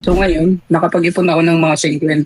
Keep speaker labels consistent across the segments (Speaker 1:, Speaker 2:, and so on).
Speaker 1: So ngayon, nakapag-ipon ako ng mga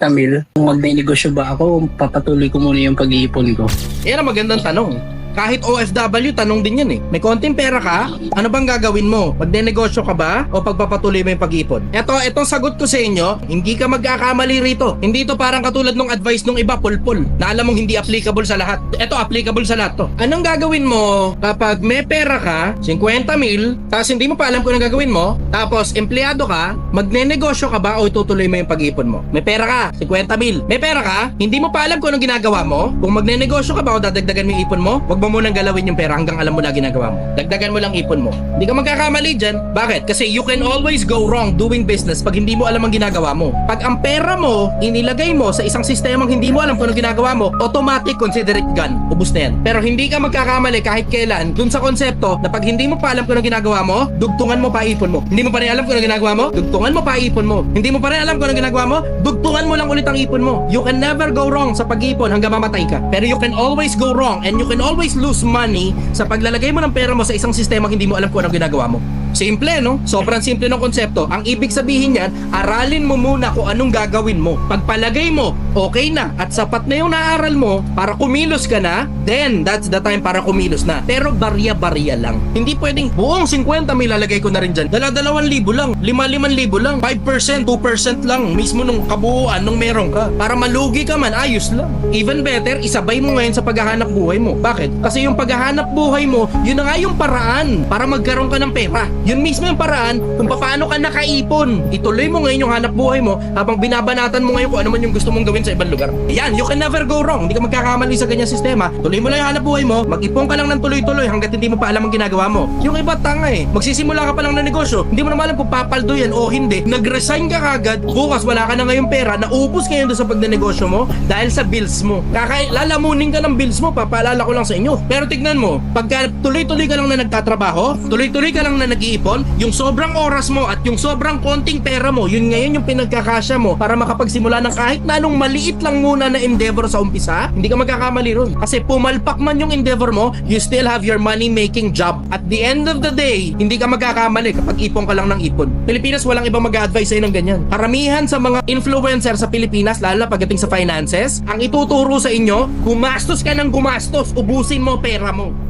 Speaker 1: 50 mil. Kung magnenegosyo ba ako, papatuloy ko muna yung pag-iipon ko.
Speaker 2: Yan ang magandang tanong. Kahit OFW, tanong din yan eh. May konting pera ka, ano bang gagawin mo? Magnenegosyo ka ba o pagpapatuloy mo yung pag-ipon? Etong sagot ko sa inyo, hindi ka magkakamali rito. Hindi ito parang katulad ng advice ng iba, pulpul, na alam mong hindi applicable sa lahat. Ito, applicable sa lahat to. Anong gagawin mo kapag may pera ka, 50 mil, tapos hindi mo pa alam kung anong gagawin mo, tapos empleyado ka, magnenegosyo ka ba o itutuloy mo yung pag-ipon mo? May pera ka, 50 mil. May pera ka, hindi mo pa alam kung anong ginagawa mo, kung magnenegosyo ka ba o dadagdagan mo yung ipon mo, wag mo munang galawin yung pera hanggang alam mo na ginagawa mo. Dagdagan mo lang ipon mo. Hindi ka magkakamali dyan. Bakit? Kasi you can always go wrong doing business pag hindi mo alam ang ginagawa mo. Pag ang pera mo, inilagay mo sa isang sistemang hindi mo alam kung anong ginagawa mo, automatic consider it gone. Ubus na yan. Pero hindi ka magkakamali kahit kailan dun sa konsepto na pag hindi mo pa alam kung anong ginagawa mo, dugtungan mo pa ipon mo. Hindi mo pa rin alam kung anong ginagawa mo, dugtungan mo pa ipon mo. Hindi mo pa rin alam kung anong ginagawa mo, dugtungan mo lang ulit ang ipon mo. You can never go wrong sa pag-ipon hanggang mamatay ka. Pero you can always go wrong and you can always lose money sa paglalagay mo ng pera mo sa isang sistema hindi mo alam kung anong ginagawa mo. Simple, no? Sobrang simple ng konsepto. Ang ibig sabihin yan, aralin mo muna kung anong gagawin mo. Pagpalagay mo, okay na at sapat na yung naaral mo para kumilos ka na, then that's the time para kumilos na. Pero barya-barya lang. Hindi pwedeng buong 50 may lalagay ko na rin dyan. 2,000 lang, 5,000 lang, 5%, 2% lang mismo nung kabuuan nung meron ka. Para malugi ka man, ayos lang. Even better, isabay mo ngayon sa paghahanap buhay mo. Bakit? Kasi yung paghahanap buhay mo, yun na nga yung paraan para magkaroon ka ng pera. Yun mismo yung paraan kung paano ka nakaipon. Ituloy mo ngayon yung hanap buhay mo habang binabanatan mo ngayon kung ano man yung gusto mong gawin sa ibang lugar. Yan, you can never go wrong. Hindi ka magkakamali sa ganyang sistema. Tuloy mo lang yung hanap buhay mo, mag-ipon ka lang ng tuloy-tuloy hanggat hindi mo pa alam ang ginagawa mo. Yung iba tanga eh. Magsisimula ka pa lang ng negosyo, hindi mo naman alam kung papaldo yan o hindi. Nag-resign ka kagad, bukas wala ka na ngayong pera, naubos ngayon doon sa pagnenegosyo mo dahil sa bills mo. Lalamunin ka ng bills mo, papaalala ko lang sa inyo. Pero tignan mo, pagka tuloy-tuloy ka lang na nagtatrabaho, tuloy-tuloy ka lang na nag-iipon, yung sobrang oras mo at yung sobrang konting pera mo, yun ngayon yung pinagkakasya mo para makapagsimula ng kahit na anong maliit lang muna na endeavor sa umpisa, hindi ka magkakamali ron. Kasi pumalpak man yung endeavor mo, you still have your money-making job. At the end of the day, hindi ka magkakamali kapag ipon ka lang ng ipon. Pilipinas, walang ibang mag-a-advise sa'yo ng ganyan. Karamihan sa mga influencer sa Pilipinas, lalo na pagdating sa finances, ang ituturo sa inyo, gumastos ka ng gumastos, ubusin mo pera mo.